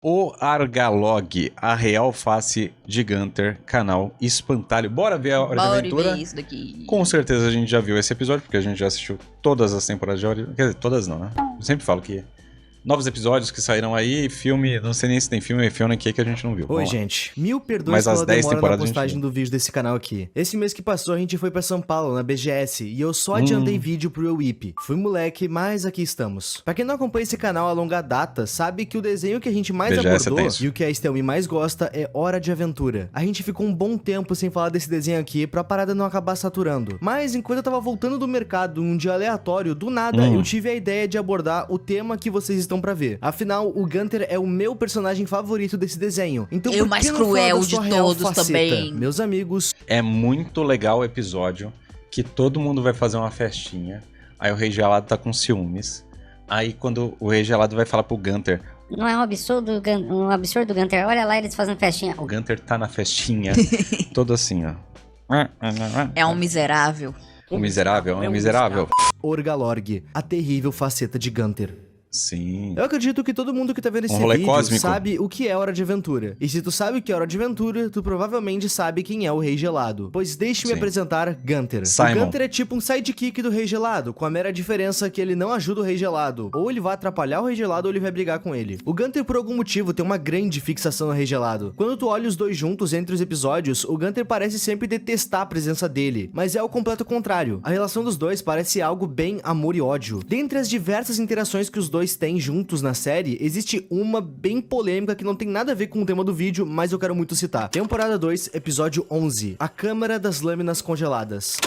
O Argalog, a real face de Gunther, canal Espantalho. Bora ver a Hora de Aventura? Bora ver isso daqui. Com certeza a gente já viu esse episódio, porque a gente já assistiu todas as temporadas de Hora de... Quer dizer, todas não, né? Eu sempre falo que novos episódios que saíram aí, filme, não sei nem se tem filme aqui que a gente não viu. Oi, gente. Mil perdões Mas as pela 10 demora na temporadas a gente postagem viu. do vídeo desse canal aqui. Esse mês que passou, a gente foi pra São Paulo, na BGS, e eu só adiantei vídeo pro EWIP. Fui moleque, mas aqui estamos. Pra quem não acompanha esse canal a longa data, sabe que o desenho que a gente mais BGS é abordou tenso. e o que a Estelmi mais gosta é Hora de Aventura. A gente ficou um bom tempo sem falar desse desenho aqui pra parada não acabar saturando. Mas enquanto eu tava voltando do mercado, um dia aleatório, do nada, eu tive a ideia de abordar o tema que vocês estão pra ver. Afinal, o Gunther é o meu personagem favorito desse desenho. Então, E por o mais que não falar cruel da de sua real todos faceta? também. Meus amigos, É muito legal o episódio, que todo mundo vai fazer uma festinha, aí o Rei Gelado tá com ciúmes, aí quando o Rei Gelado vai falar pro Gunther, Não é um absurdo, o Gunther? Olha lá eles fazendo festinha. o Gunther tá na festinha, todo assim, ó. É um miserável. Um miserável, é um miserável. Orgalorg, a terrível faceta de Gunther. Sim. Eu acredito que todo mundo que tá vendo esse rolê vídeo cósmico. sabe o que é Hora de Aventura. E se tu sabe o que é Hora de Aventura, tu provavelmente sabe quem é o Rei Gelado. Pois deixe-me Sim. apresentar Gunther. Simon. O Gunther é tipo um sidekick do Rei Gelado, com a mera diferença que ele não ajuda o Rei Gelado. Ou ele vai atrapalhar o Rei Gelado ou ele vai brigar com ele. O Gunther, por algum motivo, tem uma grande fixação no Rei Gelado. Quando tu olha os dois juntos entre os episódios, o Gunther parece sempre detestar a presença dele. Mas é o completo contrário. A relação dos dois parece algo bem amor e ódio. Dentre as diversas interações que os dois têm juntos na série, existe uma bem polêmica que não tem nada a ver com o tema do vídeo, mas eu quero muito citar. Temporada 2, episódio 11. A Câmara das Lâminas Congeladas.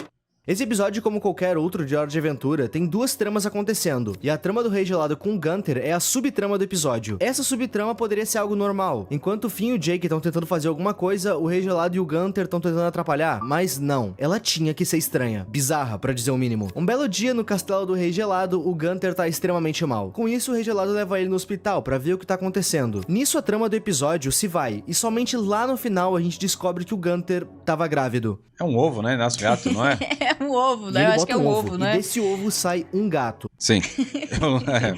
Esse episódio, como qualquer outro de Hora de Aventura, tem duas tramas acontecendo, e a trama do Rei Gelado com o Gunther é a subtrama do episódio. Essa subtrama poderia ser algo normal. Enquanto o Finn e o Jake estão tentando fazer alguma coisa, o Rei Gelado e o Gunther estão tentando atrapalhar, mas não. Ela tinha que ser estranha, bizarra, pra dizer o mínimo. Um belo dia, no castelo do Rei Gelado, o Gunther tá extremamente mal. Com isso, o Rei Gelado leva ele no hospital pra ver o que tá acontecendo. Nisso, a trama do episódio se vai, e somente lá no final a gente descobre que o Gunther tava grávido. É um ovo, né? Nasce gato, não é? É um ovo, E né? ele Eu acho bota que é um ovo, e né? desse ovo sai um gato. Sim.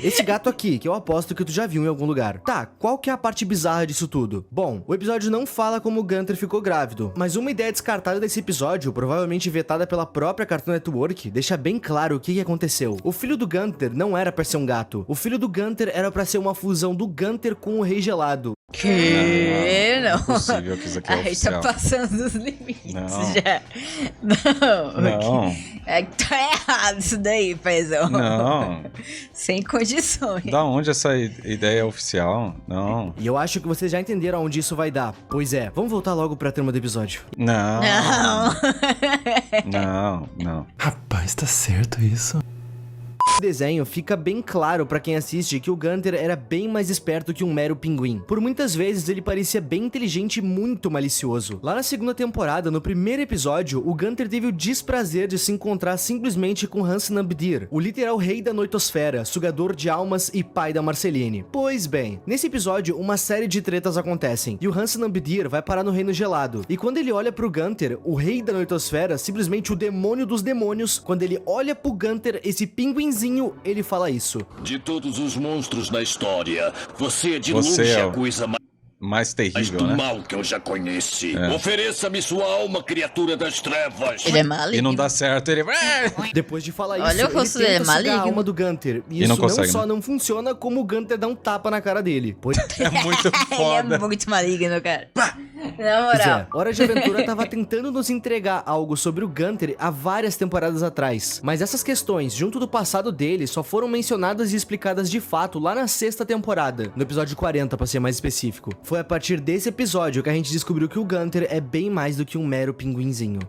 Esse gato aqui, que eu aposto que tu já viu em algum lugar. Tá, qual que é a parte bizarra disso tudo? Bom, o episódio não fala como o Gunther ficou grávido, mas uma ideia descartada desse episódio, provavelmente vetada pela própria Cartoon Network, deixa bem claro o que aconteceu. O filho do Gunther não era pra ser um gato. O filho do Gunther era pra ser uma fusão do Gunther com o Rei Gelado. Que não. Não é possível que isso aqui é Aí tá oficial. passando dos limites Não. já. Não. Não, É que tá errado isso daí, paizão. não. Sem condições. Da onde essa ideia é oficial? Não. E eu acho que vocês já entenderam aonde isso vai dar. Pois é, vamos voltar logo pra trama do episódio. Não. Não. Não, não. Rapaz, tá certo isso? No desenho fica bem claro pra quem assiste que o Gunther era bem mais esperto que um mero pinguim. Por muitas vezes ele parecia bem inteligente e muito malicioso. Lá na segunda temporada, no primeiro episódio, o Gunther teve o desprazer de se encontrar simplesmente com Hans Nambdir, o literal rei da noitosfera, sugador de almas e pai da Marceline. Pois bem, nesse episódio uma série de tretas acontecem, e o Hans Nambdir vai parar no Reino Gelado. E quando ele olha pro Gunther, o rei da noitosfera, simplesmente o demônio dos demônios, quando ele olha pro Gunther, esse pinguinzinho, ele fala isso. De todos os monstros da história, você é de Você longe é a o coisa mais Mais terrível, do né? mal que eu já conheci. É. Ofereça-me sua alma, criatura das trevas. Ele é maligno. E não dá certo, ele... Depois de falar Olha isso, o rosto ele dele, tenta é sugar a maligno. alma do Gunther. E E isso não consegue, só né? não funciona, como o Gunther dá um tapa na cara dele. Pois É muito Ele foda. é muito maligno, cara. Na Pois moral. é, Hora de Aventura tava tentando nos entregar algo sobre o Gunther há várias temporadas atrás, mas essas questões, junto do passado dele, só foram mencionadas e explicadas de fato lá na sexta temporada, no episódio 40 pra ser mais específico. Foi a partir desse episódio que a gente descobriu que o Gunther é bem mais do que um mero pinguinzinho.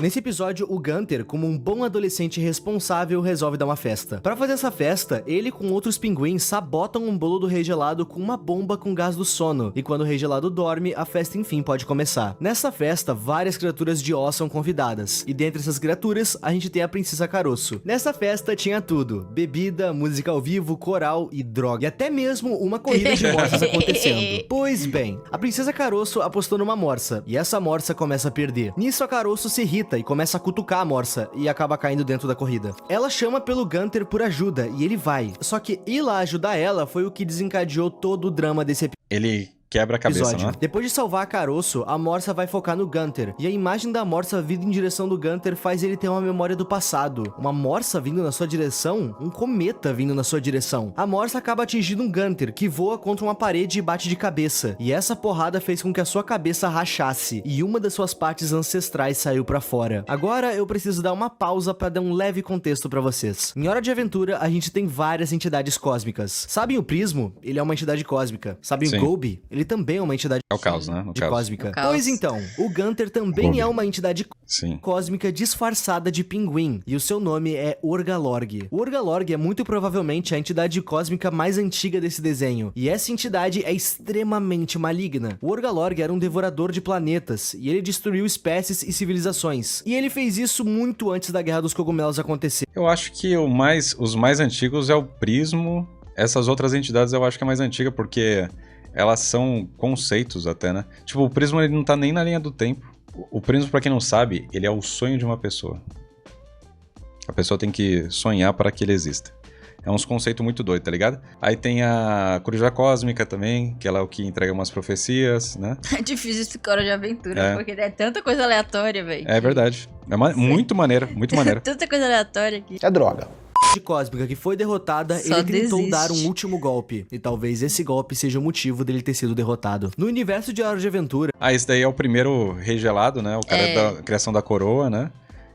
Nesse episódio, o Gunther, como um bom adolescente responsável, resolve dar uma festa. Pra fazer essa festa, ele com outros pinguins sabotam um bolo do Rei Gelado com uma bomba com gás do sono, e quando o Rei Gelado dorme, a festa enfim pode começar. Nessa festa, várias criaturas de Oz são convidadas, e dentre essas criaturas, a gente tem a Princesa Caroço. Nessa festa tinha tudo: bebida, música ao vivo, coral e droga, e até mesmo uma corrida de morsas acontecendo. Pois bem, a Princesa Caroço apostou numa morsa, e essa morsa começa a perder. Nisso a Caroço se irrita cometa e começa a cutucar a Morsa e acaba caindo dentro da corrida. Ela chama pelo Gunther por ajuda e ele vai. Só que ir lá ajudar ela foi o que desencadeou todo o drama desse Ele quebra a cabeça, episódio. né? Depois de salvar a Caroço, a Morsa vai focar no Gunther. E a imagem da Morsa vindo em direção do Gunther faz ele ter uma memória do passado. Uma Morsa vindo na sua direção? Um cometa vindo na sua direção. A Morsa acaba atingindo um Gunther, que voa contra uma parede e bate de cabeça. E essa porrada fez com que a sua cabeça rachasse. E uma das suas partes ancestrais saiu pra fora. Agora eu preciso dar uma pausa pra dar um leve contexto pra vocês. Em Hora de Aventura, a gente tem várias entidades cósmicas. Sabem o Prismo? Ele é uma entidade cósmica. Sabem Sim. o Gobi? Ele também é uma entidade É o caos, né? No caso. cósmica. É o caos. Pois então, o Gunther também Gobi. é uma entidade Sim. cósmica disfarçada de pinguim, e o seu nome é Orgalorg. O Orgalorg é muito provavelmente a entidade cósmica mais antiga desse desenho, e essa entidade é extremamente maligna. O Orgalorg era um devorador de planetas, e ele destruiu espécies e civilizações. E ele fez isso muito antes da Guerra dos Cogumelos acontecer. Eu acho que os mais antigos é o Prismo. Essas outras entidades eu acho que é mais antiga, porque elas são conceitos até, né? Tipo, o Prismo ele não tá nem na linha do tempo. O Prismo, pra quem não sabe, ele é o sonho de uma pessoa. A pessoa tem que sonhar para que ele exista. É uns conceitos muito doidos, tá ligado? Aí tem a Coruja Cósmica também, que ela é o que entrega umas profecias, né? É difícil esse Hora de Aventura, É. porque é tanta coisa aleatória, velho. É verdade. É muito maneiro, muito maneiro. Tanta coisa aleatória aqui. É droga. Cósmica que foi derrotada, Só ele tentou desiste. dar um último golpe, e talvez esse golpe seja o motivo dele ter sido derrotado. No universo de Hora de Aventura, Esse daí é o primeiro rei gelado, né? O cara é da criação da coroa, né?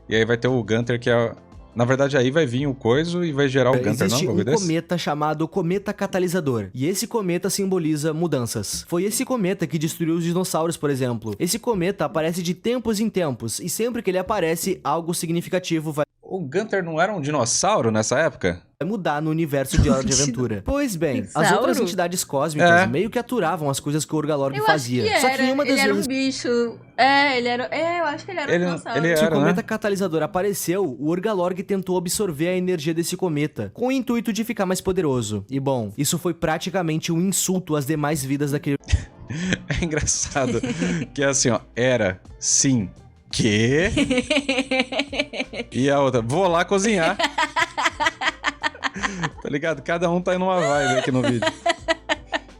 E aí vai ter o Gunther, que é... Na verdade, aí vai vir o coiso e vai gerar o Gunther, não? existe um Bagulho desse? cometa chamado Cometa Catalisador, e esse cometa simboliza mudanças. Foi esse cometa que destruiu os dinossauros, por exemplo. Esse cometa aparece de tempos em tempos, e sempre que ele aparece, algo significativo vai O Gunther não era um dinossauro nessa época? mudar no universo de Hora de Aventura. Pois bem, as Dinossauro? outras entidades cósmicas É. meio que aturavam as coisas que o Orgalorg Eu acho fazia. que era. Só que em uma das ele era um vezes bicho. Eu acho que ele era Ele- um dinossauro. ele que o era, cometa né? catalisador apareceu, o Orgalorg tentou absorver a energia desse cometa, com o intuito de ficar mais poderoso. E bom, isso foi praticamente um insulto às demais vidas daquele... É engraçado. Que é assim, ó. Era, sim, que... E a outra, vou lá cozinhar. Tá ligado? Cada um tá em uma vibe aqui no vídeo.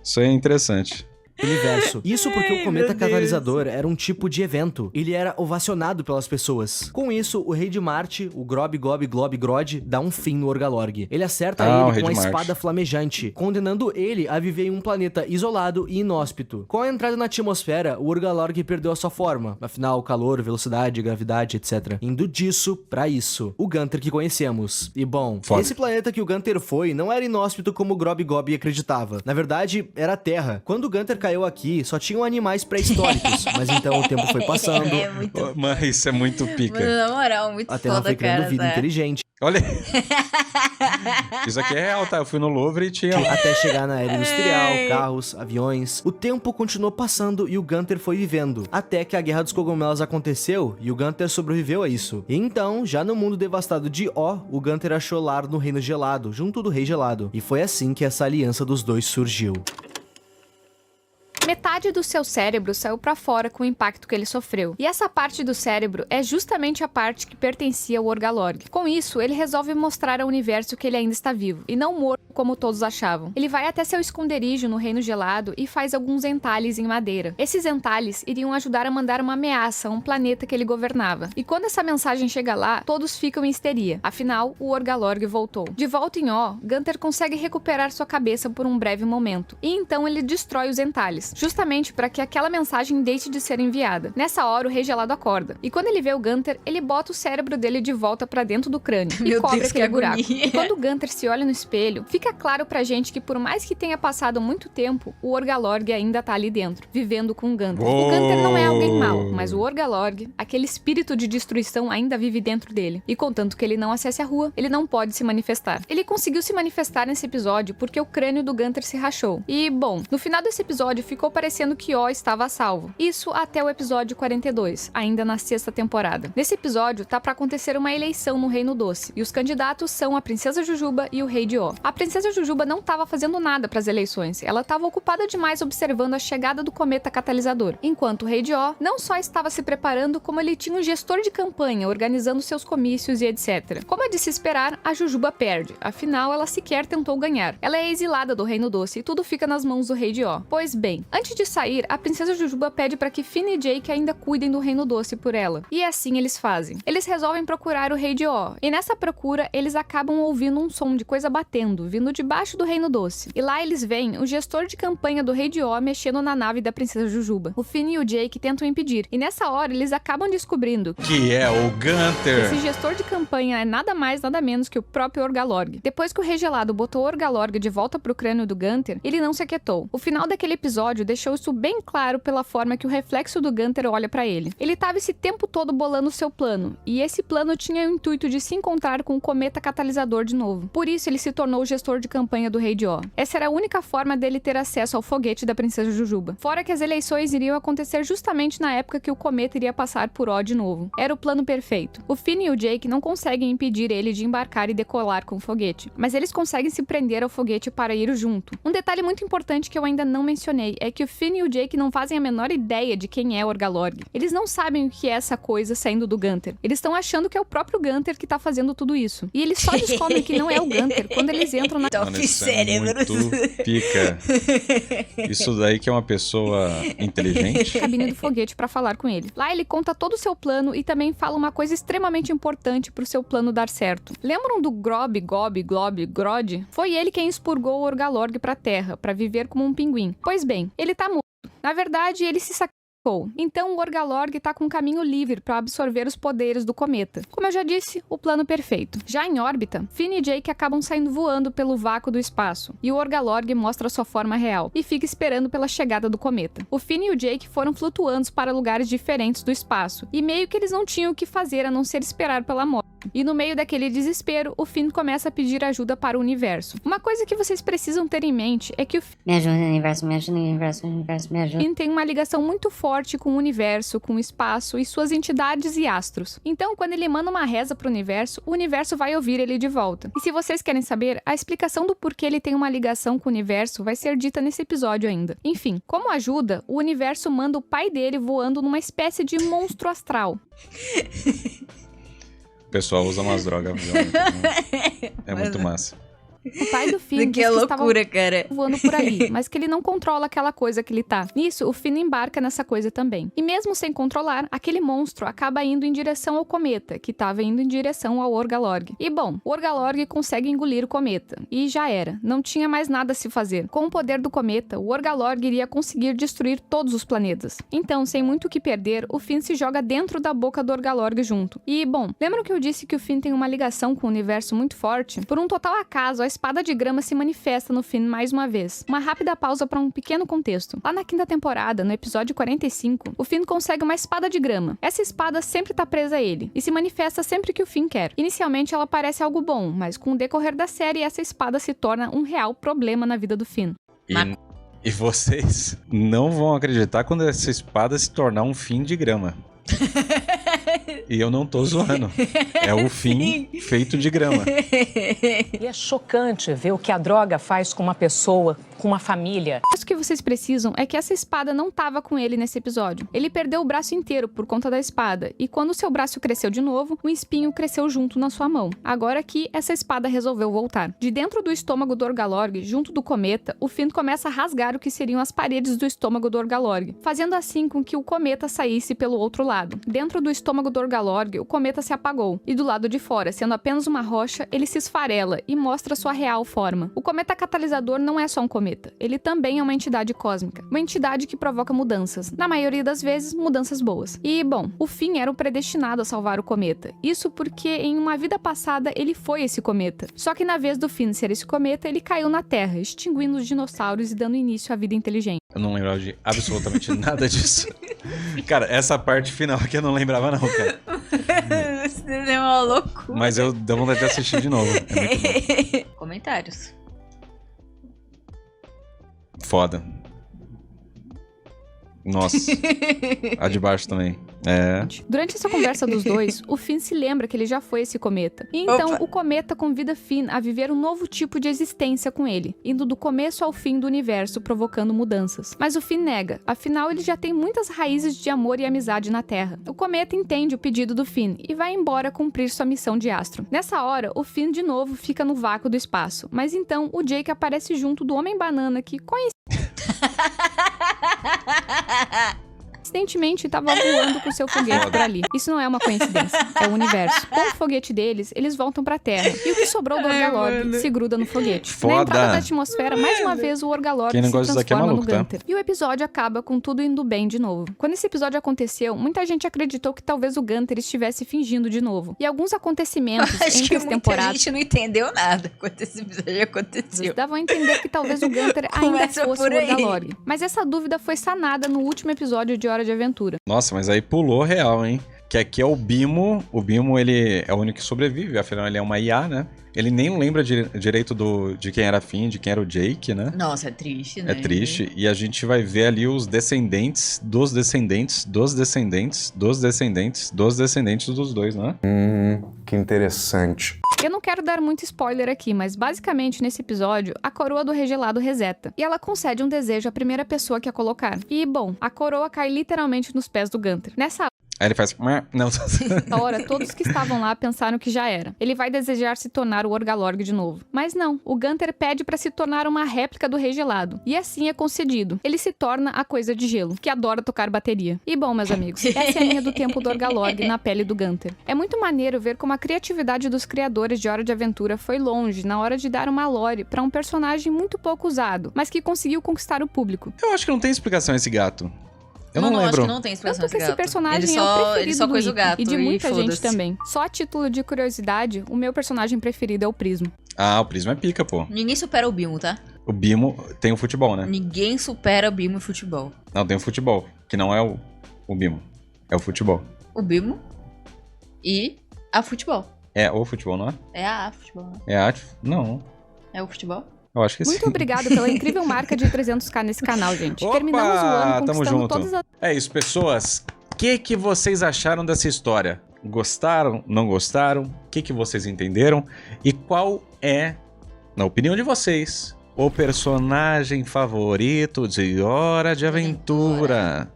Isso aí é interessante. universo. Isso porque o cometa meu Deus. catalisador era um tipo de evento. Ele era ovacionado pelas pessoas. Com isso, o Rei de Marte, o Grob Gob Glob Grod, dá um fim no Orgalorg. Ele acerta o ele Rei com a de Marte. espada flamejante, condenando ele a viver em um planeta isolado e inóspito. Com a entrada na atmosfera, o Orgalorg perdeu a sua forma. Afinal, calor, velocidade, gravidade, etc. Indo disso pra isso. O Gunther que conhecemos. E bom, Foda. esse planeta que o Gunther foi não era inóspito como o Grob Gob acreditava. Na verdade, era a Terra. Quando o Gunther caiu aqui, só tinham animais pré-históricos. Mas então o tempo foi passando, É muito. Mas isso é muito pica. Mano, na moral, muito a Terra foda, foi criando cara. vida tá? inteligente. Olha aí. Isso aqui é real, tá? Eu fui no Louvre e tinha... Até chegar na era industrial, Ai. carros, aviões. O tempo continuou passando e o Gunther foi vivendo. Até que a Guerra dos Cogumelos aconteceu e o Gunther sobreviveu a isso. E então, já no mundo devastado de O, o Gunther achou lar no Reino Gelado, junto do Rei Gelado. E foi assim que essa aliança dos dois surgiu. Metade do seu cérebro saiu pra fora com o impacto que ele sofreu. E essa parte do cérebro é justamente a parte que pertencia ao Orgalorg. Com isso, ele resolve mostrar ao universo que ele ainda está vivo, e não morto como todos achavam. Ele vai até seu esconderijo no Reino Gelado e faz alguns entalhes em madeira. Esses entalhes iriam ajudar a mandar uma ameaça a um planeta que ele governava. E quando essa mensagem chega lá, todos ficam em histeria. Afinal, o Orgalorg voltou. De volta em O, Gunther consegue recuperar sua cabeça por um breve momento. E então ele destrói os entalhes, justamente para que aquela mensagem deixe de ser enviada. Nessa hora, o Rei Gelado acorda. E quando ele vê o Gunther, ele bota o cérebro dele de volta pra dentro do crânio e Meu cobre Deus, aquele que buraco. agonia. E quando o Gunther se olha no espelho, fica claro pra gente que por mais que tenha passado muito tempo, o Orgalorg ainda tá ali dentro, vivendo com o Gunther. O Gunther não é alguém mau, mas o Orgalorg, aquele espírito de destruição ainda vive dentro dele. E contanto que ele não acesse a rua, ele não pode se manifestar. Ele conseguiu se manifestar nesse episódio porque o crânio do Gunther se rachou. E, bom, no final desse episódio ficou parecendo que O estava a salvo. Isso até o episódio 42, ainda na 6ª temporada. Nesse episódio, tá pra acontecer uma eleição no Reino Doce, e os candidatos são a Princesa Jujuba e o Rei de O. A Princesa princesa Jujuba não estava fazendo nada para as eleições, ela estava ocupada demais observando a chegada do cometa catalisador, enquanto o rei de Ó não só estava se preparando, como ele tinha um gestor de campanha organizando seus comícios e etc. Como é de se esperar, a Jujuba perde, afinal ela sequer tentou ganhar. Ela é exilada do Reino Doce e tudo fica nas mãos do rei de Ó. Pois bem, antes de sair, a princesa Jujuba pede para que Finn e Jake ainda cuidem do Reino Doce por ela. E assim eles fazem. Eles resolvem procurar o rei de Ó, e nessa procura eles acabam ouvindo um som de coisa batendo, vindo debaixo do Reino Doce. E lá eles veem o gestor de campanha do rei de Ó mexendo na nave da princesa Jujuba. O Finn e o Jake tentam impedir, e nessa hora eles acabam descobrindo Que é o Gunter. esse gestor de campanha é nada mais, nada menos que o próprio Orgalorg. Depois que o Rei Gelado botou o Orgalorg de volta pro crânio do Gunter, ele não se aquietou. O final daquele episódio deixou isso bem claro pela forma que o reflexo do Gunter olha pra ele. Ele tava esse tempo todo bolando o seu plano, e esse plano tinha o intuito de se encontrar com o cometa catalisador de novo. Por isso ele se tornou o gestor de campanha do Rei de Ó. Essa era a única forma dele ter acesso ao foguete da princesa Jujuba. Fora que as eleições iriam acontecer justamente na época que o cometa iria passar por Ó de novo. Era o plano perfeito. O Finn e o Jake não conseguem impedir ele de embarcar e decolar com o foguete, mas eles conseguem se prender ao foguete para ir junto. Um detalhe muito importante que eu ainda não mencionei é que o Finn e o Jake não fazem a menor ideia de quem é Orgalorg. Eles não sabem o que é essa coisa saindo do Gunter. Eles estão achando que é o próprio Gunter que tá fazendo tudo isso. E eles só descobrem que não é o Gunter quando eles entram na Mano, isso é muito pica. Isso daí que é uma pessoa inteligente. cabine do foguete para falar com ele. Lá ele conta todo o seu plano e também fala uma coisa extremamente importante pro seu plano dar certo. Lembram do Grob, Gob, Glob, Grod? Foi ele quem expurgou o Orgalorg pra terra, pra viver como um pinguim. Pois bem, ele tá morto. Na verdade, ele se sacrificou. Então o Orgalorg tá com um caminho livre para absorver os poderes do cometa. Como eu já disse, o plano perfeito. Já em órbita, Finn e Jake acabam saindo voando pelo vácuo do espaço, e o Orgalorg mostra sua forma real, e fica esperando pela chegada do cometa. O Finn e o Jake foram flutuando para lugares diferentes do espaço, e meio que eles não tinham o que fazer a não ser esperar pela morte. E no meio daquele desespero, o Finn começa a pedir ajuda para o universo. Uma coisa que vocês precisam ter em mente é que o Me ajuda, universo, me ajuda, universo, universo, me ajuda. Finn tem uma ligação muito forte com o universo, com o espaço e suas entidades e astros. Então, quando ele manda uma reza pro universo, o universo vai ouvir ele de volta. E se vocês querem saber, a explicação do porquê ele tem uma ligação com o universo vai ser dita nesse episódio ainda. Enfim, como ajuda, o universo manda o pai dele voando numa espécie de monstro astral. O pessoal usa umas drogas violentas, né? É muito massa. O pai do Finn Isso aqui diz é que loucura, estava cara. voando por ali, mas que ele não controla aquela coisa que ele tá. Nisso, o Finn embarca nessa coisa também. E mesmo sem controlar, aquele monstro acaba indo em direção ao cometa, que estava indo em direção ao Orgalorg. E bom, o Orgalorg consegue engolir o cometa. E já era. Não tinha mais nada a se fazer. Com o poder do cometa, o Orgalorg iria conseguir destruir todos os planetas. Então, sem muito o que perder, o Finn se joga dentro da boca do Orgalorg junto. E, bom, lembram que eu disse que o Finn tem uma ligação com o universo muito forte? Por um total acaso, a espada de grama se manifesta no Finn mais uma vez. Uma rápida pausa para um pequeno contexto. Lá na quinta temporada, no episódio 45, o Finn consegue uma espada de grama. Essa espada sempre tá presa a ele, e se manifesta sempre que o Finn quer. Inicialmente ela parece algo bom, mas com o decorrer da série, essa espada se torna um real problema na vida do Finn. E vocês não vão acreditar quando essa espada se tornar um fim de grama. E eu não tô zoando. É o fim feito de grama. E é chocante ver o que a droga faz com uma pessoa, com uma família. Isso que vocês precisam é que essa espada não tava com ele nesse episódio. Ele perdeu o braço inteiro por conta da espada, e quando o seu braço cresceu de novo, o espinho cresceu junto na sua mão. Agora que essa espada resolveu voltar. De dentro do estômago do Orgalorg, junto do cometa, o Finn começa a rasgar o que seriam as paredes do estômago do Orgalorg, fazendo assim com que o cometa saísse pelo outro lado. Dentro do estômago do Orgalorg, o cometa se apagou, e do lado de fora, sendo apenas uma rocha, ele se esfarela e mostra sua real forma. O cometa catalisador não é só um cometa, ele também é uma entidade cósmica, uma entidade que provoca mudanças, na maioria das vezes, mudanças boas. E, bom, o Finn era o predestinado a salvar o cometa, isso porque em uma vida passada ele foi esse cometa. Só que na vez do Finn ser esse cometa, ele caiu na Terra, extinguindo os dinossauros e dando início à vida inteligente. Eu não lembrava de absolutamente nada disso. Cara, essa parte final aqui eu não lembrava não, cara. Isso é uma loucura. Mas eu dou vontade de assistir de novo. É muito bom. Comentários. Foda. Nossa. A de baixo também. É. Durante essa conversa dos dois, o Finn se lembra que ele já foi esse cometa. E então, o cometa convida Finn a viver um novo tipo de existência com ele, indo do começo ao fim do universo, provocando mudanças. Mas o Finn nega, afinal ele já tem muitas raízes de amor e amizade na Terra. O cometa entende o pedido do Finn e vai embora cumprir sua missão de astro. Nessa hora, o Finn de novo fica no vácuo do espaço, mas então o Jake aparece junto do Homem-Banana que coincidentemente estava voando com seu foguete por ali. Isso não é uma coincidência, é o universo. Com o foguete deles, eles voltam pra Terra. E o que sobrou do Orgalorg se gruda no foguete. Foda. Na entrada da atmosfera, mais uma vez o Orgalorg Quem não se gosta disso aqui é transforma maluco, no tá? Gunther. E o episódio acaba com tudo indo bem de novo. Quando esse episódio aconteceu, muita gente acreditou que talvez o Gunther estivesse fingindo de novo. E alguns acontecimentos Acho entre que as muita temporadas gente não entendeu nada quando esse episódio aconteceu. davam a entender que talvez o Gunther ainda Começa fosse por o aí. Orgalorg. Mas essa dúvida foi sanada no último episódio de Hora de Aventura. Nossa, mas aí pulou real, hein? Que aqui é o Bimo. O Bimo, ele é o único que sobrevive. Afinal, ele é uma IA, né? Ele nem lembra direito de quem era Finn, de quem era o Jake, né? Nossa, é triste, né? É triste. E a gente vai ver ali os descendentes dos descendentes dos descendentes dos descendentes dos descendentes dos dois, né? Que interessante. Eu não quero dar muito spoiler aqui, mas basicamente nesse episódio, a coroa do regelado reseta. E ela concede um desejo à primeira pessoa que a colocar. E, bom, a coroa cai literalmente nos pés do Gunther. Nessa Aí ele faz... Não. hora, todos que estavam lá pensaram que já era. Ele vai desejar se tornar o Orgalorg de novo. Mas não, o Gunther pede pra se tornar uma réplica do Rei Gelado. E assim é concedido. Ele se torna a Coisa de Gelo, que adora tocar bateria. E bom, meus amigos, essa é a linha do tempo do Orgalorg na pele do Gunther. É muito maneiro ver como a criatividade dos criadores de Hora de Aventura foi longe na hora de dar uma lore pra um personagem muito pouco usado, mas que conseguiu conquistar o público. Eu acho que não tem explicação esse gato. Eu não acho lembro. que não tem expressão Tanto que esse gato. personagem ele é o preferido ele só do coisa o Wiki, gato e de muita gente foda-se. também. Só a título de curiosidade, o meu personagem preferido é o Prismo. Ah, o Prisma é pica, pô. Ninguém supera o Bimo, tá? O Bimo tem o futebol, né? Ninguém supera o Bimo em futebol. Não, tem o futebol. Que não é o Bimo. É o futebol. O Bimo e a futebol. É o futebol, não é? É a futebol, né? É a... Não. É o futebol? Eu acho que sim. Muito obrigado pela incrível marca de 300k nesse canal, gente. Opa, Terminamos o ano tamo conquistando junto. todas as... É isso, pessoas. O que vocês acharam dessa história? Gostaram? Não gostaram? O que vocês entenderam? E qual é, na opinião de vocês, o personagem favorito de Hora de Aventura?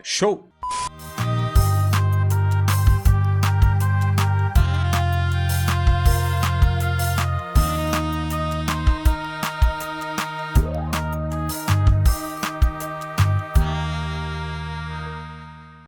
Show!